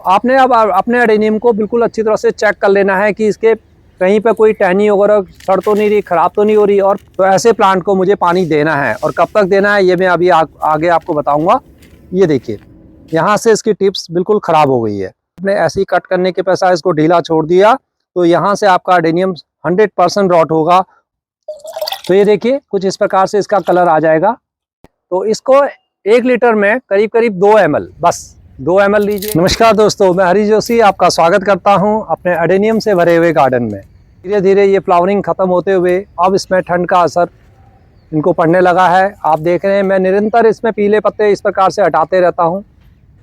आपने अब अपने अडेनियम को बिल्कुल अच्छी तरह से चेक कर लेना है कि इसके कहीं पे कोई टहनी वगैरह सड़ तो नहीं रही, ख़राब तो नहीं हो रही। और तो ऐसे प्लांट को मुझे पानी देना है और कब तक देना है ये मैं अभी आगे आपको बताऊंगा। ये देखिए यहाँ से इसकी टिप्स बिल्कुल ख़राब हो गई है। आपने ऐसे ही कट करने के पैसा इसको ढीला छोड़ दिया तो यहाँ से आपका अडेनियम 100% रॉट होगा। तो ये देखिए कुछ इस प्रकार से इसका कलर आ जाएगा। तो इसको 1 लीटर में करीब करीब 2 ml, बस 2 ml लीजिए। नमस्कार दोस्तों, मैं हरी जोशी आपका स्वागत करता हूं अपने अडेनियम से भरे हुए गार्डन में। धीरे धीरे ये फ्लावरिंग ख़त्म होते हुए अब इसमें ठंड का असर इनको पड़ने लगा है। आप देख रहे हैं मैं निरंतर इसमें पीले पत्ते इस प्रकार से हटाते रहता हूँ।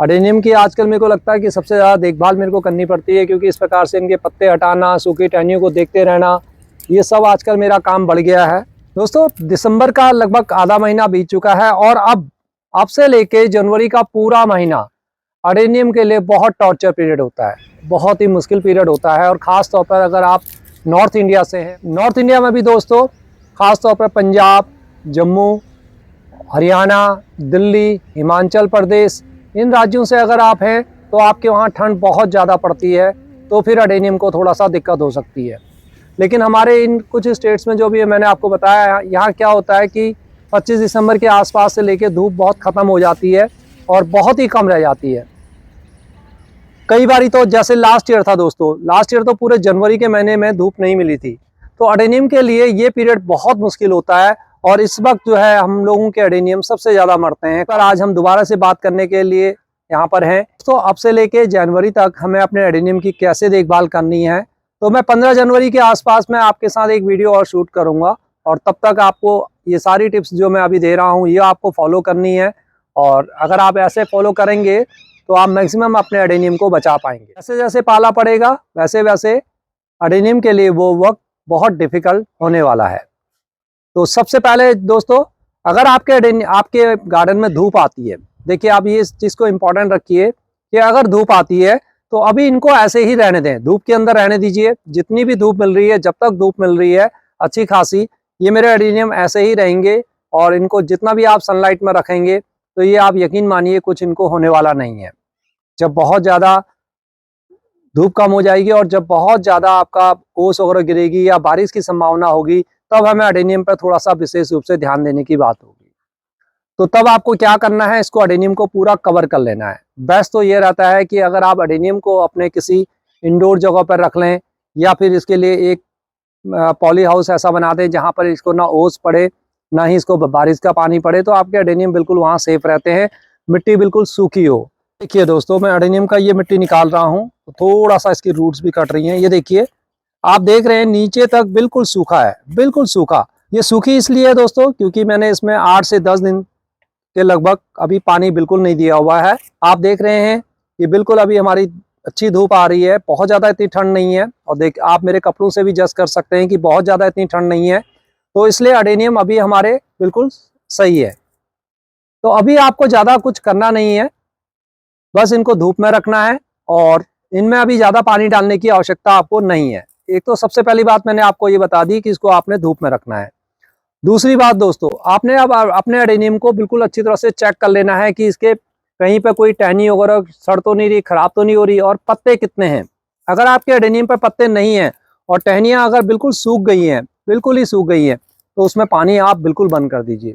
अडेनियम की आजकल मेरे को लगता है कि सबसे ज़्यादा देखभाल मेरे को करनी पड़ती है, क्योंकि इस प्रकार से इनके पत्ते हटाना, सूखी टहनियों को देखते रहना, ये सब आजकल मेरा काम बढ़ गया है। दोस्तों दिसंबर का लगभग आधा महीना बीत चुका है और अब से लेके जनवरी का पूरा महीना अडेनियम के लिए बहुत टॉर्चर पीरियड होता है, बहुत ही मुश्किल पीरियड होता है। और ख़ास तौर पर अगर आप नॉर्थ इंडिया से हैं, नॉर्थ इंडिया में भी दोस्तों ख़ास तौर पर पंजाब, जम्मू, हरियाणा, दिल्ली, हिमाचल प्रदेश, इन राज्यों से अगर आप हैं तो आपके वहाँ ठंड बहुत ज़्यादा पड़ती है, तो फिर अडेनियम को थोड़ा सा दिक्कत हो सकती है। लेकिन हमारे इन कुछ स्टेट्स में जो भी मैंने आपको बताया, यहाँ क्या होता है कि 25 दिसंबर के आसपास से लेके धूप बहुत ख़त्म हो जाती है और बहुत ही कम रह जाती है। कई बारी तो जैसे लास्ट ईयर था दोस्तों, लास्ट ईयर तो पूरे जनवरी के महीने में धूप नहीं मिली थी। तो अडेनियम के लिए ये पीरियड बहुत मुश्किल होता है और इस वक्त जो है हम लोगों के अडेनियम सबसे ज़्यादा मरते हैं। पर आज हम दोबारा से बात करने के लिए यहाँ पर हैं। तो अब से लेके जनवरी तक हमें अपने अडेनियम की कैसे देखभाल करनी है, तो मैं 15 जनवरी के आसपास में आपके साथ एक वीडियो और शूट करूँगा। और तब तक आपको ये सारी टिप्स जो मैं अभी दे रहा हूँ ये आपको फॉलो करनी है। और अगर आप ऐसे फॉलो करेंगे तो आप मैक्सिमम अपने अडेनियम को बचा पाएंगे। जैसे जैसे पाला पड़ेगा वैसे वैसे अडेनियम के लिए वो वक्त बहुत डिफिकल्ट होने वाला है। तो सबसे पहले दोस्तों, अगर आपके गार्डन में धूप आती है, देखिए आप ये इस चीज़ को इम्पोर्टेंट रखिए कि अगर धूप आती है तो अभी इनको ऐसे ही रहने दें, धूप के अंदर रहने दीजिए। जितनी भी धूप मिल रही है, जब तक धूप मिल रही है अच्छी खासी, ये मेरे अडेनियम ऐसे ही रहेंगे। और इनको जितना भी आप सनलाइट में रखेंगे तो ये आप यकीन मानिए कुछ इनको होने वाला नहीं है। जब बहुत ज़्यादा धूप कम हो जाएगी और जब बहुत ज़्यादा आपका ओस वगैरह गिरेगी या बारिश की संभावना होगी, तब हमें अडेनियम पर थोड़ा सा विशेष रूप से ध्यान देने की बात होगी। तो तब आपको क्या करना है, इसको अडेनियम को पूरा कवर कर लेना है। बेस्ट तो ये रहता है कि अगर आप अडेनियम को अपने किसी इंडोर जगह पर रख लें या फिर इसके लिए एक पॉली हाउस ऐसा बना दें जहाँ पर इसको ना ओस पड़े ना ही इसको बारिश का पानी पड़े, तो आपके अडेनियम बिल्कुल वहाँ सेफ रहते हैं, मिट्टी बिल्कुल सूखी हो। देखिए दोस्तों, मैं अडेनियम का ये मिट्टी निकाल रहा हूँ, तो थोड़ा सा इसकी रूट्स भी कट रही हैं। ये देखिए आप देख रहे हैं नीचे तक बिल्कुल सूखा है, बिल्कुल सूखा। ये सूखी इसलिए है दोस्तों क्योंकि मैंने इसमें 8 से 10 दिन के लगभग अभी पानी बिल्कुल नहीं दिया हुआ है। आप देख रहे हैं ये बिल्कुल अभी हमारी अच्छी धूप आ रही है, बहुत ज़्यादा इतनी ठंड नहीं है। और देख आप मेरे कपड़ों से भी जज कर सकते हैं कि बहुत ज़्यादा इतनी ठंड नहीं है। तो इसलिए अडेनियम अभी हमारे बिल्कुल सही है। तो अभी आपको ज़्यादा कुछ करना नहीं है, बस इनको धूप में रखना है और इनमें अभी ज़्यादा पानी डालने की आवश्यकता आपको नहीं है। एक तो सबसे पहली बात मैंने आपको ये बता दी कि इसको आपने धूप में रखना है। दूसरी बात दोस्तों, आपने अब अपने अडेनियम को बिल्कुल अच्छी तरह से चेक कर लेना है कि इसके कहीं पर कोई टहनी वगैरह सड़ तो नहीं रही, ख़राब तो नहीं हो रही, और पत्ते कितने हैं। अगर आपके अडेनियम पर पत्ते नहीं हैं और टहनियाँ अगर बिल्कुल सूख गई हैं, बिल्कुल ही सूख गई हैं, तो उसमें पानी आप बिल्कुल बंद कर दीजिए।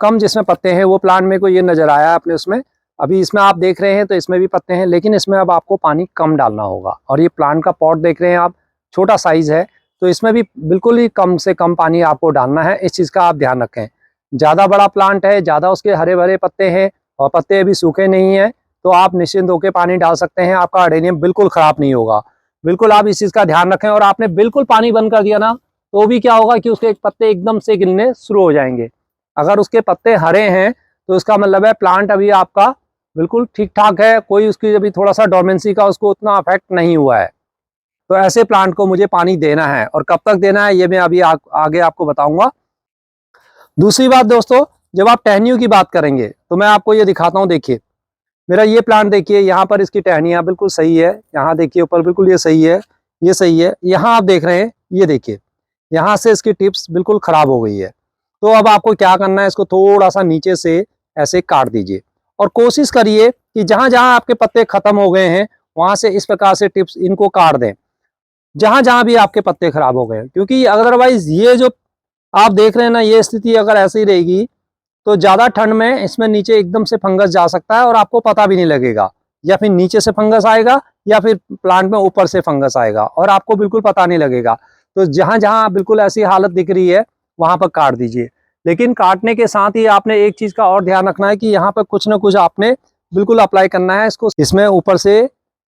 कम जिसमें पत्ते हैं वो प्लांट में को ये नज़र आया है अपने उसमें। अभी इसमें आप देख रहे हैं तो इसमें भी पत्ते हैं, लेकिन इसमें अब आपको पानी कम डालना होगा। और ये प्लांट का पॉट देख रहे हैं आप, छोटा साइज़ है, तो इसमें भी बिल्कुल ही कम से कम पानी आपको डालना है। इस चीज़ का आप ध्यान रखें। ज़्यादा बड़ा प्लांट है, ज़्यादा उसके हरे भरे पत्ते हैं और पत्ते अभी सूखे नहीं हैं, तो आप निश्चिंत होकर पानी डाल सकते हैं। आपका अडेनियम बिल्कुल ख़राब नहीं होगा। बिल्कुल आप इस चीज़ का ध्यान रखें। और आपने बिल्कुल पानी बंद कर दिया ना, तो भी क्या होगा कि उसके पत्ते एकदम से गिरने शुरू हो जाएंगे। अगर उसके पत्ते हरे हैं तो इसका मतलब है प्लांट अभी आपका बिल्कुल ठीक ठाक है, कोई उसकी अभी थोड़ा सा डोरमेंसी का उसको उतना अफेक्ट नहीं हुआ है। तो ऐसे प्लांट को मुझे पानी देना है और कब तक देना है ये मैं अभी आगे आपको बताऊंगा। दूसरी बात दोस्तों, जब आप टहनियों की बात करेंगे तो मैं आपको ये दिखाता हूँ। देखिए मेरा ये प्लांट देखिए, यहाँ पर इसकी टहनियाँ बिल्कुल सही है। यहाँ देखिए ऊपर बिल्कुल ये सही है, ये सही है। यहाँ आप देख रहे हैं, ये देखिए यहाँ से इसकी टिप्स बिल्कुल ख़राब हो गई है। तो अब आपको क्या करना है, इसको थोड़ा सा नीचे से ऐसे काट दीजिए और कोशिश करिए कि जहां जहां आपके पत्ते खत्म हो गए हैं वहां से इस प्रकार से टिप्स इनको काट दें, जहां जहां भी आपके पत्ते खराब हो गए। क्योंकि अदरवाइज ये जो आप देख रहे हैं ना, ये स्थिति अगर ऐसी रहेगी तो ज़्यादा ठंड में इसमें नीचे एकदम से फंगस जा सकता है और आपको पता भी नहीं लगेगा, या फिर नीचे से फंगस आएगा या फिर प्लांट में ऊपर से फंगस आएगा और आपको बिल्कुल पता नहीं लगेगा। तो जहां जहां बिल्कुल ऐसी हालत दिख रही है वहां पर काट दीजिए। लेकिन काटने के साथ ही आपने एक चीज़ का और ध्यान रखना है कि यहाँ पर कुछ ना कुछ आपने बिल्कुल अप्लाई करना है इसको। इसमें ऊपर से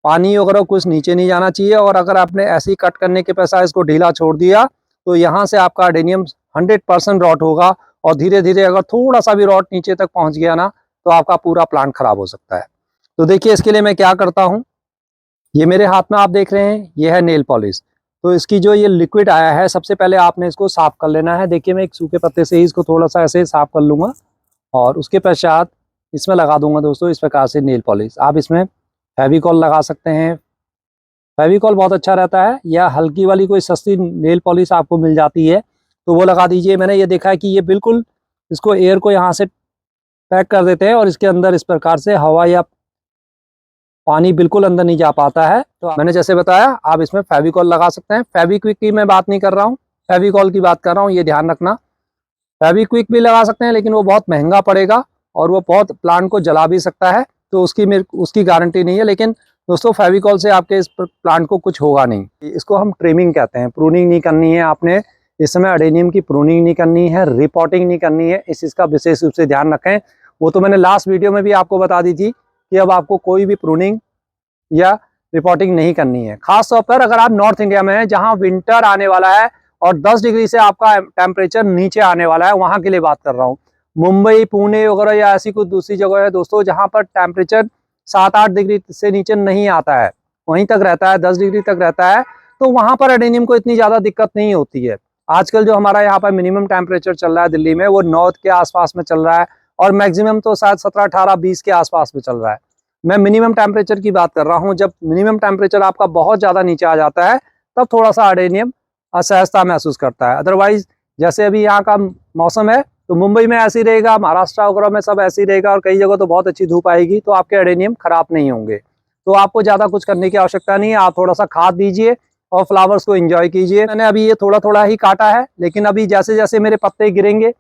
पानी वगैरह कुछ नीचे नहीं जाना चाहिए, और अगर आपने ऐसे ही कट करने के पैसा इसको ढीला छोड़ दिया तो यहाँ से आपका अडेनियम 100% रॉट होगा, और धीरे धीरे अगर थोड़ा सा भी रॉट नीचे तक पहुंच गया ना तो आपका पूरा प्लांट खराब हो सकता है। तो देखिए इसके लिए मैं क्या करता हूँ, ये मेरे हाथ में आप देख रहे हैं ये है नेल पॉलिश। तो इसकी जो ये लिक्विड आया है, सबसे पहले आपने इसको साफ कर लेना है। देखिए मैं एक सूखे पत्ते से ही इसको थोड़ा सा ऐसे साफ कर लूँगा और उसके पश्चात इसमें लगा दूंगा दोस्तों इस प्रकार से नेल पॉलिश। आप इसमें फेविकॉल लगा सकते हैं, फेविकॉल बहुत अच्छा रहता है, या हल्की वाली कोई सस्ती नेल पॉलिश आपको मिल जाती है तो वो लगा दीजिए। मैंने ये देखा है कि ये बिल्कुल इसको एयर को यहाँ से पैक कर देते हैं और इसके अंदर इस प्रकार से हवा या पानी बिल्कुल अंदर नहीं जा पाता है। तो मैंने जैसे बताया आप इसमें फेविकॉल लगा सकते हैं। फेविक्विक की मैं बात नहीं कर रहा हूँ, फेविकॉल की बात कर रहा हूँ, ये ध्यान रखना। फेविक्विक भी लगा सकते हैं लेकिन वो बहुत महंगा पड़ेगा और वो बहुत प्लांट को जला भी सकता है, तो उसकी गारंटी नहीं है। लेकिन दोस्तों फेविकॉल से आपके इस प्लांट को कुछ होगा नहीं। इसको हम ट्रिमिंग कहते हैं, प्रूनिंग नहीं करनी है आपने इस समय, अडेनियम की प्रूनिंग नहीं करनी है, रिपोर्टिंग नहीं करनी है, इस चीज़ का विशेष रूप से ध्यान रखें। वो तो मैंने लास्ट वीडियो में भी आपको बता दी थी कि अब आपको कोई भी प्रूनिंग या रिपोर्टिंग नहीं करनी है। खास तौर पर अगर आप नॉर्थ इंडिया में हैं जहां विंटर आने वाला है और 10 डिग्री से आपका टेम्परेचर नीचे आने वाला है, वहां के लिए बात कर रहा हूं। मुंबई, पुणे वगैरह या ऐसी कुछ दूसरी जगह है दोस्तों जहां पर टेम्परेचर 7-8 डिग्री से नीचे नहीं आता है, वहीं तक रहता है, 10 डिग्री तक रहता है, तो वहां पर एडेनियम को इतनी ज़्यादा दिक्कत नहीं होती है। आजकल जो हमारा यहाँ पर मिनिमम टेम्परेचर चल रहा है दिल्ली में, वो 9 के आसपास में चल रहा है और मैक्सिमम तो शायद 17, 18, 20 के आसपास में चल रहा है। मैं मिनिमम टेम्परेचर की बात कर रहा हूँ। जब मिनिमम टेम्परेचर आपका बहुत ज़्यादा नीचे आ जाता है तब थोड़ा सा अडेनियम असहजता महसूस करता है। अदरवाइज जैसे अभी यहाँ का मौसम है तो मुंबई में ऐसे ही रहेगा, महाराष्ट्र वगैरह में सब ऐसे ही रहेगा, और कई जगह तो बहुत अच्छी धूप आएगी, तो आपके अडेनियम खराब नहीं होंगे। तो आपको ज़्यादा कुछ करने की आवश्यकता नहीं है, आप थोड़ा सा खाद दीजिए और फ्लावर्स को एंजॉय कीजिए। मैंने अभी ये थोड़ा थोड़ा ही काटा है, लेकिन अभी जैसे जैसे मेरे पत्ते गिरेंगे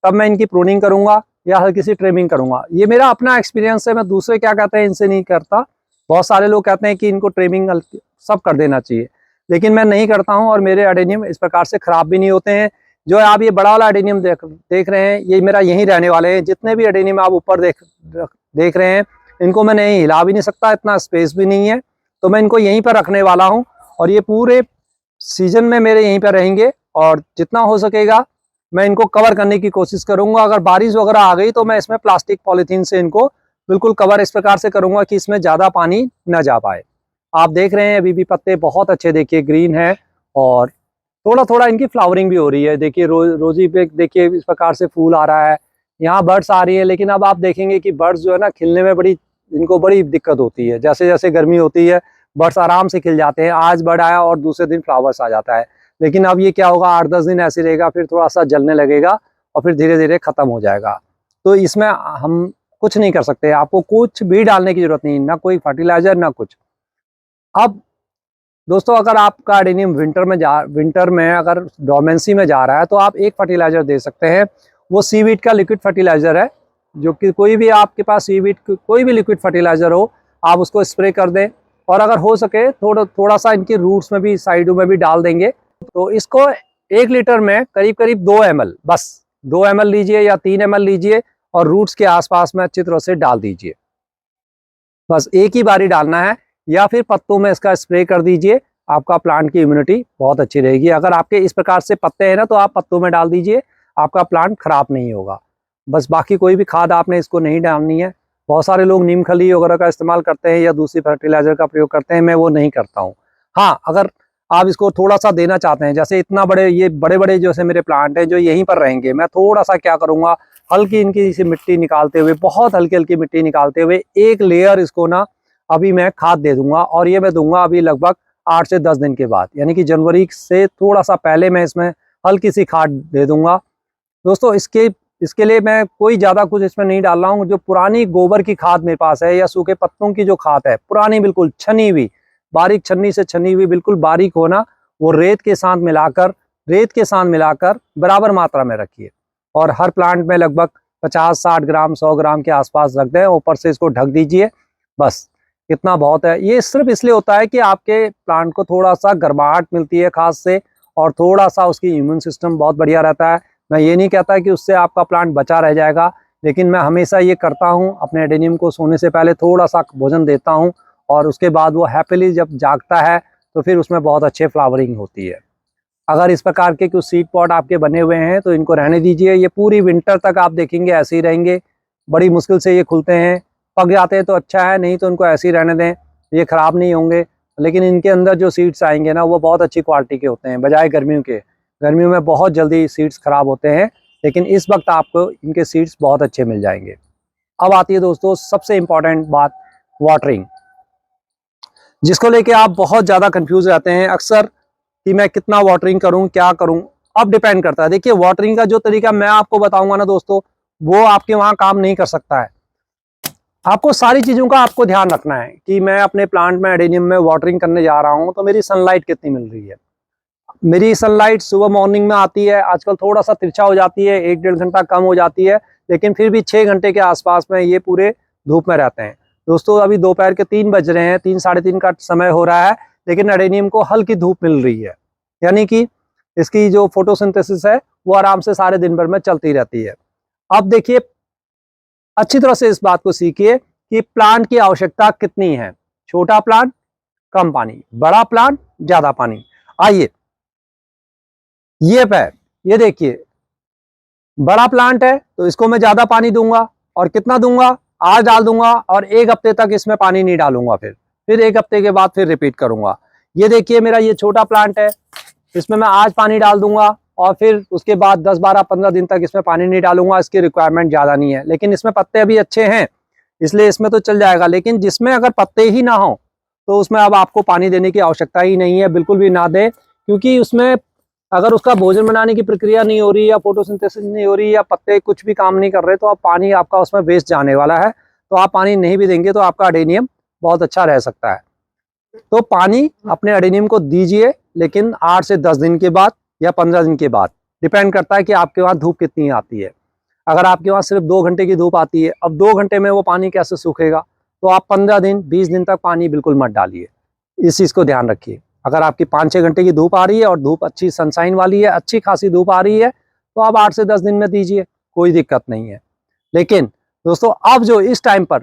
तब मैं इनकी प्रूनिंग करूँगा या हल्की सी ट्रिमिंग करूँगा। ये मेरा अपना एक्सपीरियंस है, मैं दूसरे क्या कहते हैं इनसे नहीं करता। बहुत सारे लोग कहते हैं कि इनको ट्रिमिंग सब कर देना चाहिए, लेकिन मैं नहीं करता हूँ और मेरे अडेनियम इस प्रकार से ख़राब भी नहीं होते हैं। जो आप ये बड़ा वाला अडेनियम देख रहे हैं, ये मेरा यहीं रहने वाले हैं। जितने भी अडेनियम आप ऊपर देख रहे हैं, इनको मैं नहीं हिला भी नहीं सकता, इतना स्पेस भी नहीं है, तो मैं इनको यहीं पर रखने वाला हूँ और ये पूरे सीजन में मेरे यहीं पर रहेंगे और जितना हो सकेगा मैं इनको कवर करने की कोशिश करूंगा। अगर बारिश वगैरह आ गई तो मैं इसमें प्लास्टिक पॉलीथीन से इनको बिल्कुल कवर इस प्रकार से करूंगा कि इसमें ज़्यादा पानी न जा पाए। आप देख रहे हैं अभी भी पत्ते बहुत अच्छे देखिए ग्रीन है और थोड़ा थोड़ा इनकी फ्लावरिंग भी हो रही है। देखिए रोजी पे देखिए इस प्रकार से फूल आ रहा है, यहाँ बर्ड्स आ रही है, लेकिन अब आप देखेंगे कि बर्ड्स जो है ना खिलने में इनको बड़ी दिक्कत होती है। जैसे जैसे गर्मी होती है बर्ड्स आराम से खिल जाते हैं, आज बर्ड आया और दूसरे दिन फ्लावर्स आ जाता है। लेकिन अब ये क्या होगा, 8-10 दिन ऐसे रहेगा, फिर थोड़ा सा जलने लगेगा और फिर धीरे धीरे खत्म हो जाएगा। तो इसमें हम कुछ नहीं कर सकते, आपको कुछ भी डालने की जरूरत नहीं, ना कोई फर्टिलाइजर ना कुछ। अब दोस्तों अगर आपका अडेनियम विंटर में अगर डोमेंसी में जा रहा है तो आप एक फर्टिलाइजर दे सकते हैं, वो सीवीड का लिक्विड फर्टिलाइजर है, जो कि कोई भी आपके पास सीवीड कोई भी लिक्विड फर्टिलाइजर हो आप उसको स्प्रे कर दें, और अगर हो सके थोड़ा सा इनकी रूट्स में भी साइडों में भी डाल देंगे। तो इसको 1 लीटर में करीब करीब 2 ml, बस 2 ml लीजिए या 3 ml लीजिए और रूट्स के आसपास में अच्छी तरह से डाल दीजिए। बस एक ही बारी डालना है, या फिर पत्तों में इसका स्प्रे कर दीजिए, आपका प्लांट की इम्यूनिटी बहुत अच्छी रहेगी। अगर आपके इस प्रकार से पत्ते हैं ना तो आप पत्तों में डाल दीजिए, आपका प्लांट खराब नहीं होगा। बस बाकी कोई भी खाद आपने इसको नहीं डालनी है। बहुत सारे लोग नीम खली वगैरह का इस्तेमाल करते हैं या दूसरी फर्टिलाइजर का प्रयोग करते हैं, मैं वो नहीं करता हूँ। हाँ, अगर आप इसको थोड़ा सा देना चाहते हैं, जैसे इतना ये बड़े बड़े जैसे मेरे प्लांट हैं जो यहीं पर रहेंगे, मैं थोड़ा सा क्या करूँगा, हल्की इनकी सी मिट्टी निकालते हुए, बहुत हल्की हल्की मिट्टी निकालते हुए एक लेयर इसको ना अभी मैं खाद दे दूंगा, और ये मैं दूंगा अभी लगभग 8 से 10 दिन के बाद, यानी कि जनवरी से थोड़ा सा पहले मैं इसमें हल्की सी खाद दे दूंगा। दोस्तों इसके इसके लिए मैं कोई ज़्यादा कुछ इसमें नहीं डाल रहा हूँ। जो पुरानी गोबर की खाद मेरे पास है या सूखे पत्तों की जो खाद है, पुरानी बिल्कुल छनी हुई, बारीक छन्नी से छनी हुई, बिल्कुल बारीक होना, वो रेत के साथ मिलाकर बराबर मात्रा में रखिए और हर प्लांट में लगभग 50-60 ग्राम 100 ग्राम के आसपास रख दें। ऊपर से इसको ढक दीजिए, बस इतना बहुत है। ये सिर्फ इसलिए होता है कि आपके प्लांट को थोड़ा सा गर्माहट मिलती है खाद से और थोड़ा सा उसकी इम्यून सिस्टम बहुत बढ़िया रहता है। मैं ये नहीं कहता कि उससे आपका प्लांट बचा रह जाएगा, लेकिन मैं हमेशा ये करता हूँ, अपने एडेनियम को सोने से पहले थोड़ा सा भोजन देता हूँ और उसके बाद वो हैप्पीली जब जागता है तो फिर उसमें बहुत अच्छे फ्लावरिंग होती है। अगर इस प्रकार के कुछ सीड पॉट आपके बने हुए हैं तो इनको रहने दीजिए। ये पूरी विंटर तक आप देखेंगे ऐसे ही रहेंगे। बड़ी मुश्किल से ये खुलते हैं, पक जाते हैं तो अच्छा है, नहीं तो इनको ऐसे ही रहने दें, ये ख़राब नहीं होंगे। लेकिन इनके अंदर जो सीड्स आएंगे ना, वो बहुत अच्छी क्वालिटी के होते हैं बजाय गर्मियों के। गर्मियों में बहुत जल्दी सीड्स ख़राब होते हैं, लेकिन इस वक्त आपको इनके सीड्स बहुत अच्छे मिल जाएंगे। अब आती है दोस्तों सबसे इम्पॉर्टेंट बात, वाटरिंग, जिसको लेके आप बहुत ज़्यादा कंफ्यूज रहते हैं अक्सर कि मैं कितना वाटरिंग करूं, क्या करूं। अब डिपेंड करता है। देखिए, वाटरिंग का जो तरीका मैं आपको बताऊंगा ना दोस्तों, वो आपके वहां काम नहीं कर सकता है। आपको सारी चीज़ों का आपको ध्यान रखना है कि मैं अपने प्लांट में एडेनियम में वाटरिंग करने जा रहा हूं तो मेरी सनलाइट कितनी मिल रही है। मेरी सनलाइट सुबह मॉर्निंग में आती है, आजकल थोड़ा सा तिरछा हो जाती है, 1-1.5 घंटा कम हो जाती है, लेकिन फिर भी 6 घंटे के आसपास में ये पूरे धूप में रहते हैं। दोस्तों अभी दोपहर के 3 बज रहे हैं, 3 साढ़े 3 का समय हो रहा है, लेकिन एडेनियम को हल्की धूप मिल रही है, यानी कि इसकी जो फोटोसिंथेसिस है वो आराम से सारे दिन भर में चलती रहती है। अब देखिए, अच्छी तरह से इस बात को सीखिए कि प्लांट की आवश्यकता कितनी है। छोटा प्लांट कम पानी, बड़ा प्लांट ज्यादा पानी। आइए ये देखिए, बड़ा प्लांट है तो इसको मैं ज्यादा पानी दूंगा, और कितना दूंगा, आज डाल दूंगा और 1 हफ्ते तक इसमें पानी नहीं डालूंगा, फिर 1 हफ्ते के बाद फिर रिपीट करूंगा। ये देखिए, मेरा ये छोटा प्लांट है, इसमें मैं आज पानी डाल दूंगा और फिर उसके बाद 10-12-15 दिन तक इसमें पानी नहीं डालूंगा। इसकी रिक्वायरमेंट ज्यादा नहीं है, लेकिन इसमें पत्ते अभी अच्छे हैं इसलिए इसमें तो चल जाएगा। लेकिन जिसमें अगर पत्ते ही ना हो तो उसमें अब आपको पानी देने की आवश्यकता ही नहीं है, बिल्कुल भी ना दे, क्योंकि उसमें अगर उसका भोजन बनाने की प्रक्रिया नहीं हो रही या फोटोसिंथेसिस नहीं हो रही या पत्ते कुछ भी काम नहीं कर रहे, तो अब पानी आपका उसमें वेस्ट जाने वाला है। तो आप पानी नहीं भी देंगे तो आपका एडेनियम बहुत अच्छा रह सकता है। तो पानी अपने एडेनियम को दीजिए, लेकिन 8 से 10 दिन के बाद या 15 दिन के बाद, डिपेंड करता है कि आपके वहाँ धूप कितनी आती है। अगर आपके वहाँ सिर्फ 2 घंटे की धूप आती है, अब 2 घंटे में वो पानी कैसे सूखेगा, तो आप 15 दिन 20 दिन तक पानी बिल्कुल मत डालिए। इस चीज़ को ध्यान रखिए। अगर आपकी 5-6 घंटे की धूप आ रही है और धूप अच्छी सनशाइन वाली है, अच्छी खासी धूप आ रही है, तो आप 8 से 10 दिन में दीजिए, कोई दिक्कत नहीं है। लेकिन दोस्तों अब जो इस टाइम पर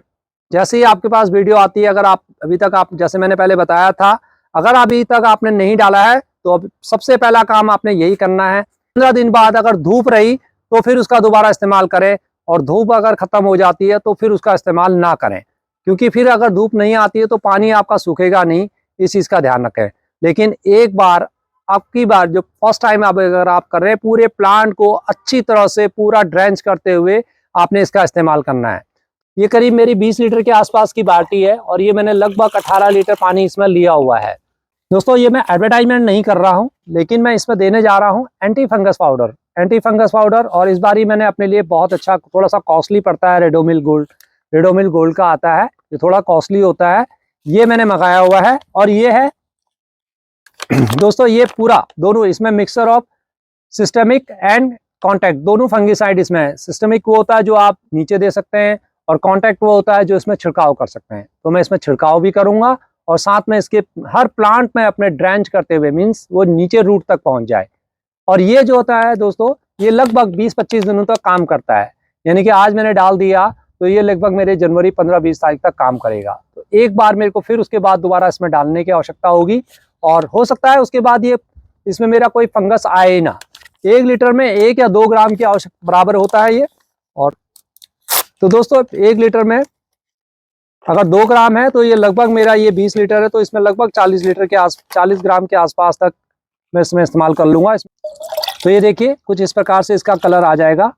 जैसे ही आपके पास वीडियो आती है, अगर आप अभी तक, आप जैसे मैंने पहले बताया था, अगर अभी तक आपने नहीं डाला है तो अब सबसे पहला काम आपने यही करना है, 15 दिन बाद अगर धूप रही तो फिर उसका दोबारा इस्तेमाल करें, और धूप अगर खत्म हो जाती है तो फिर उसका इस्तेमाल ना करें, क्योंकि फिर अगर धूप नहीं आती है तो पानी आपका सूखेगा नहीं। इस चीज़ का ध्यान रखें। लेकिन एक बार, आपकी बार जो फर्स्ट टाइम अगर आप कर रहे हैं, पूरे प्लांट को अच्छी तरह से पूरा ड्रेंच करते हुए आपने इसका इस्तेमाल करना है। ये करीब मेरी 20 लीटर के आसपास की बाल्टी है और ये मैंने लगभग 18 लीटर पानी इसमें लिया हुआ है। दोस्तों ये मैं एडवर्टाइजमेंट नहीं कर रहा हूँ, लेकिन मैं इसमें देने जा रहा हूँ एंटी फंगस पाउडर। और इस बार ही मैंने अपने लिए बहुत अच्छा, थोड़ा सा कॉस्टली पड़ता है, रेडोमिल गोल्ड का आता है, ये थोड़ा कॉस्टली होता है, ये मैंने मंगाया हुआ है। और ये है दोस्तों, ये पूरा दोनों इसमें mixture of systemic and contact, दोनों फंगिसाइड इसमें है। सिस्टेमिक वो होता है जो आप नीचे दे सकते हैं, और कॉन्टैक्ट वो होता है जो इसमें छिड़काव कर सकते हैं। तो मैं इसमें छिड़काव भी करूंगा और साथ में इसके हर प्लांट में अपने ड्रेंच करते हुए, मीन्स वो नीचे रूट तक पहुंच जाए। और ये जो होता है दोस्तों, ये लगभग 20-25 दिनों तक काम करता है, यानी कि आज मैंने डाल दिया तो ये लगभग मेरे जनवरी 15-20 तारीख तक काम करेगा। तो एक बार मेरे को फिर उसके बाद दोबारा इसमें डालने की आवश्यकता होगी, और हो सकता है उसके बाद ये इसमें मेरा कोई फंगस आए ही ना। 1 लीटर में 1 या 2 ग्राम की आवश्यकता बराबर होता है ये। और तो दोस्तों 1 लीटर में अगर 2 ग्राम है तो ये लगभग मेरा ये 20 लीटर है, तो इसमें लगभग 40 ग्राम के आसपास तक मैं इसमें इस्तेमाल कर लूंगा। तो ये देखिए कुछ इस प्रकार से इसका कलर आ जाएगा।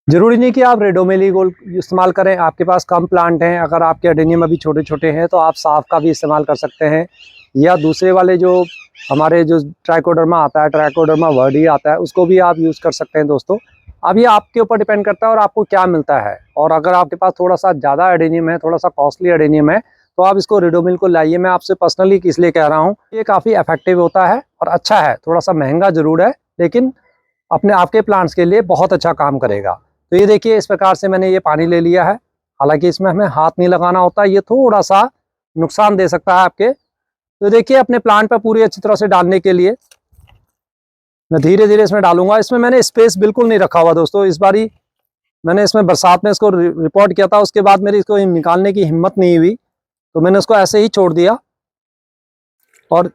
जरूरी नहीं कि आप रेडोमिल गोल्ड इस्तेमाल करें, आपके पास कम प्लांट हैं, अगर आपके एडेनियम अभी छोटे छोटे हैं तो आप साफ का भी इस्तेमाल कर सकते हैं, या दूसरे वाले जो हमारे जो ट्राइकोडर्मा आता है, ट्राइकोडर्मा वर्डी आता है, उसको भी आप यूज़ कर सकते हैं दोस्तों। अब ये आपके ऊपर डिपेंड करता है और आपको क्या मिलता है। और अगर आपके पास थोड़ा सा ज़्यादा एडेनियम है, थोड़ा सा कॉस्टली एडेनियम है, तो आप इसको रिडोमिल को लाइए। मैं आपसे पर्सनली इसलिए कह रहा हूँ, ये काफ़ी इफेक्टिव होता है और अच्छा है। थोड़ा सा महंगा ज़रूर है, लेकिन अपने आपके प्लांट्स के लिए बहुत अच्छा काम करेगा। तो ये देखिए, इस प्रकार से मैंने ये पानी ले लिया है। हालांकि इसमें हमें हाथ नहीं लगाना होता, ये थोड़ा सा नुकसान दे सकता है आपके। तो देखिए, अपने प्लांट पर पूरी अच्छी तरह से डालने के लिए मैं धीरे धीरे इसमें डालूंगा। इसमें मैंने स्पेस बिल्कुल नहीं रखा हुआ दोस्तों। इस बारी मैंने इसमें बरसात में इसको रिपोर्ट किया था, उसके बाद मेरी इसको निकालने की हिम्मत नहीं हुई, तो मैंने उसको ऐसे ही छोड़ दिया। और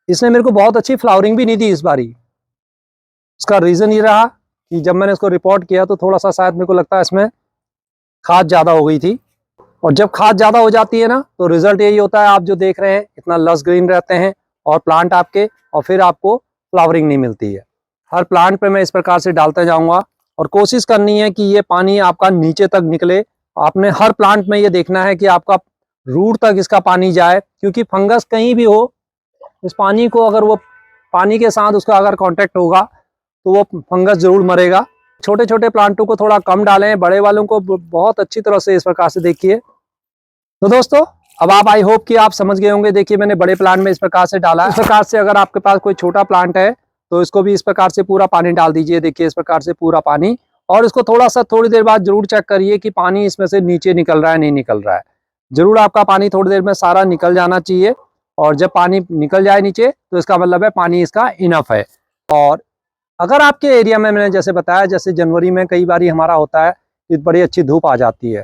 इसने मेरे को बहुत अच्छी फ्लावरिंग भी नहीं दी इस बारी। उसका रीज़न ये रहा कि जब मैंने इसको रिपोर्ट किया तो थोड़ा सा शायद मेरे को लगता है इसमें खाद ज़्यादा हो गई थी। और जब खाद ज़्यादा हो जाती है ना, तो रिजल्ट यही होता है, आप जो देख रहे हैं इतना लस ग्रीन रहते हैं और प्लांट आपके, और फिर आपको फ्लावरिंग नहीं मिलती है। हर प्लांट पे मैं इस प्रकार से डालते जाऊंगा और कोशिश करनी है कि ये पानी आपका नीचे तक निकले। आपने हर प्लांट में ये देखना है कि आपका रूट तक इसका पानी जाए, क्योंकि फंगस कहीं भी हो, इस पानी को अगर वो पानी के साथ उसका अगर कांटेक्ट होगा तो वो फंगस जरूर मरेगा। छोटे छोटे प्लांटों को थोड़ा कम डालें, बड़े वालों को बहुत अच्छी तरह से इस प्रकार से देखिए। तो दोस्तों, अब आप आई होप कि आप समझ गए होंगे। देखिए, मैंने बड़े प्लांट में इस प्रकार से डाला है। इस प्रकार से अगर आपके पास कोई छोटा प्लांट है तो इसको भी इस प्रकार से पूरा पानी डाल दीजिए। देखिए, इस प्रकार से पूरा पानी। और इसको थोड़ा सा थोड़ी देर बाद जरूर चेक करिए कि पानी इसमें से नीचे निकल रहा है नहीं निकल रहा है। जरूर आपका पानी थोड़ी देर में सारा निकल जाना चाहिए। और जब पानी निकल जाए नीचे तो इसका मतलब है पानी इसका इनफ है। और अगर आपके एरिया में, मैंने जैसे बताया, जैसे जनवरी में कई बार हमारा होता है कि बड़ी अच्छी धूप आ जाती है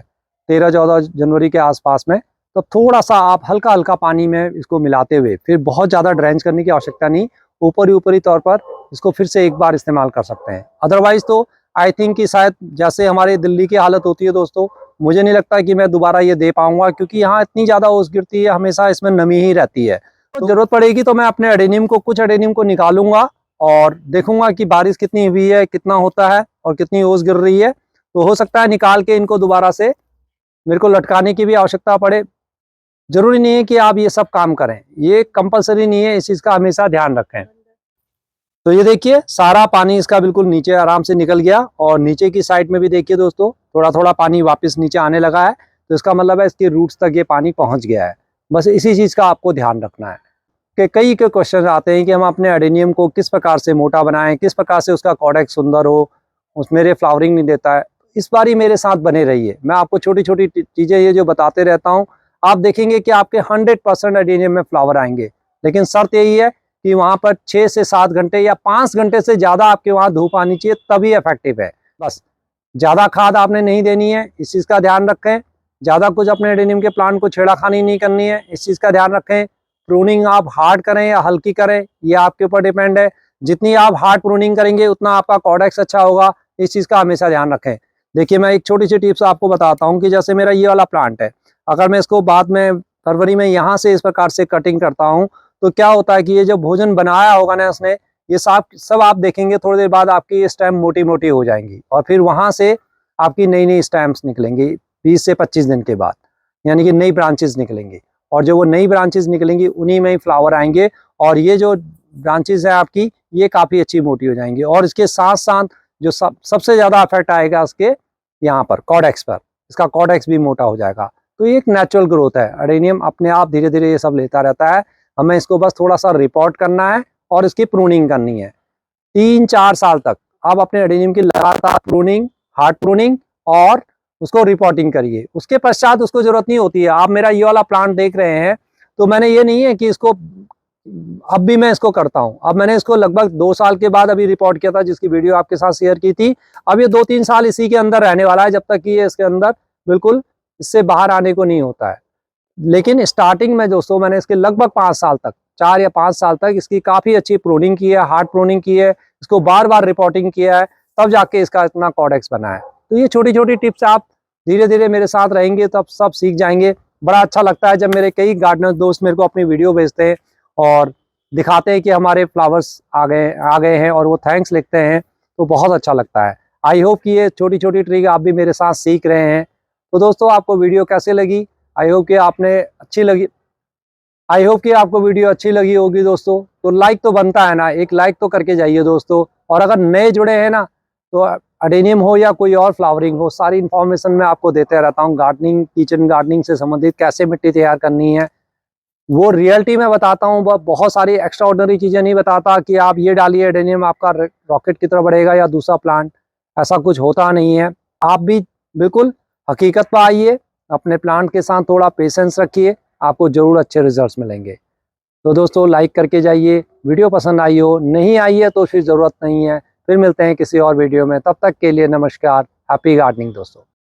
13-14 जनवरी के आसपास में, तो थोड़ा सा आप हल्का हल्का पानी में इसको मिलाते हुए, फिर बहुत ज़्यादा ड्रेंच करने की आवश्यकता नहीं, ऊपरी तौर पर इसको फिर से एक बार इस्तेमाल कर सकते हैं। अदरवाइज तो आई थिंक कि शायद जैसे हमारे दिल्ली की हालत होती है दोस्तों, मुझे नहीं लगता कि मैं दोबारा ये दे पाऊंगा, क्योंकि यहाँ इतनी ज़्यादा ओस गिरती है, हमेशा इसमें नमी ही रहती है। तो जरूरत पड़ेगी तो मैं अपने एडेनियम को, कुछ एडेनियम को निकालूंगा और देखूंगा कि बारिश कितनी हुई है, कितना होता है और कितनी ओस गिर रही है। तो हो सकता है निकाल के इनको दोबारा से मेरे को लटकाने की भी आवश्यकता पड़े। जरूरी नहीं है कि आप ये सब काम करें, ये कंपलसरी नहीं है, इस चीज़ का हमेशा ध्यान रखें। तो ये देखिए, सारा पानी इसका बिल्कुल नीचे आराम से निकल गया। और नीचे की साइड में भी देखिए दोस्तों, थोड़ा थोड़ा पानी वापस नीचे आने लगा है। तो इसका मतलब है इसके रूट्स तक ये पानी पहुंच गया है। बस इसी चीज़ का आपको ध्यान रखना है कि कई के क्वेश्चन आते हैं कि हम अपने एडेनियम को किस प्रकार से मोटा बनाएं, किस प्रकार से उसका कॉडेक्स सुंदर हो, उस मेरे फ्लावरिंग नहीं देता है। इस बार ही मेरे साथ बने रहिए, मैं आपको छोटी छोटी चीज़ें ये जो बताते रहता हूँ, आप देखेंगे कि आपके 100% एडेनियम में फ्लावर आएंगे। लेकिन शर्त यही है कि वहाँ पर 6 से 7 घंटे या 5 घंटे से ज़्यादा आपके वहाँ धूप आनी चाहिए, तभी इफेक्टिव है। बस ज़्यादा खाद आपने नहीं देनी है, इस चीज़ का ध्यान रखें। ज़्यादा कुछ अपने एडेनियम के प्लांट को छेड़ाखानी नहीं करनी है, इस चीज़ का ध्यान रखें। प्रूनिंग आप हार्ड करें या हल्की करें, ये आपके ऊपर डिपेंड है। जितनी आप हार्ड प्रूनिंग करेंगे उतना आपका कॉडेक्स अच्छा होगा, इस चीज़ का हमेशा ध्यान रखें। देखिए, मैं एक छोटी सी टिप्स आपको बताता हूँ कि जैसे मेरा ये वाला प्लांट है, अगर मैं इसको बाद में फरवरी में यहाँ से इस प्रकार से कटिंग करता हूँ, तो क्या होता है कि ये जो भोजन बनाया होगा ना उसने, ये सब आप देखेंगे थोड़ी देर बाद आपकी स्टेम मोटी मोटी हो जाएंगी और फिर वहाँ से आपकी नई नई स्टेम्स निकलेंगी 20 से 25 दिन के बाद, यानी कि नई ब्रांचेस निकलेंगी। और जो वो नई ब्रांचेस निकलेंगी उन्हीं में ही फ्लावर आएंगे। और ये जो ब्रांचेस है आपकी, ये काफ़ी अच्छी मोटी हो जाएंगी। और इसके साथ साथ जो सबसे ज़्यादा इफेक्ट आएगा इसके यहाँ पर कॉडेक्स पर, इसका कॉडेक्स भी मोटा हो जाएगा। तो ये एक नेचुरल ग्रोथ है, एडेनियम अपने आप धीरे धीरे ये सब लेता रहता है। हमें इसको बस थोड़ा सा रिपोर्ट करना है और इसकी प्रूनिंग करनी है 3-4 साल तक। आप अपने एडेनियम की लगातार प्रूनिंग, हार्ड प्रूनिंग और उसको रिपोर्टिंग करिए। उसके पश्चात उसको जरूरत नहीं होती है। आप मेरा ये वाला प्लांट देख रहे हैं, तो मैंने ये नहीं है कि इसको अब भी मैं इसको करता हूँ। अब मैंने इसको लगभग 2 साल के बाद अभी रिपोर्ट किया था, जिसकी वीडियो आपके साथ शेयर की थी। अब ये 2-3 साल इसी के अंदर रहने वाला है, जब तक कि ये इसके अंदर बिल्कुल इससे बाहर आने को नहीं होता है। लेकिन स्टार्टिंग में दोस्तों मैंने इसके लगभग 5 साल तक, 4 या 5 साल तक इसकी काफ़ी अच्छी प्रूनिंग की है, हार्ड प्रूनिंग की है, इसको बार बार रिपोर्टिंग किया है, तब जाके इसका इतना कॉडेक्स बना है। तो ये छोटी छोटी टिप्स आप धीरे धीरे मेरे साथ रहेंगे तब सब सीख जाएंगे। बड़ा अच्छा लगता है जब मेरे कई गार्डनर दोस्त मेरे को अपनी वीडियो भेजते हैं और दिखाते हैं कि हमारे फ्लावर्स आ गए हैं और वो थैंक्स लिखते हैं, तो बहुत अच्छा लगता है। आई होप कि ये छोटी छोटी ट्रिक आप भी मेरे साथ सीख रहे हैं। तो दोस्तों, आपको वीडियो कैसे लगी? आई होप कि आपको वीडियो अच्छी लगी होगी दोस्तों। तो लाइक तो बनता है ना, एक लाइक तो करके जाइए दोस्तों। और अगर नए जुड़े हैं ना, तो अडेनियम हो या कोई और फ्लावरिंग हो, सारी इन्फॉर्मेशन मैं आपको देते रहता हूँ। गार्डनिंग, किचन गार्डनिंग से संबंधित कैसे मिट्टी तैयार करनी है वो रियलिटी में बताता हूँ। बहुत सारी एक्स्ट्रा ऑर्डिनरी चीज़ें नहीं बताता कि आप ये डालिए एडेनियम आपका रॉकेट की तरह बढ़ेगा या दूसरा प्लांट, ऐसा कुछ होता नहीं है। आप भी बिल्कुल हकीकत पर आइए, अपने प्लांट के साथ थोड़ा पेशेंस रखिए, आपको ज़रूर अच्छे रिजल्ट्स मिलेंगे। तो दोस्तों लाइक करके जाइए, वीडियो पसंद आई हो, नहीं आई है तो फिर ज़रूरत नहीं है। फिर मिलते हैं किसी और वीडियो में, तब तक के लिए नमस्कार, हैप्पी गार्डनिंग दोस्तों।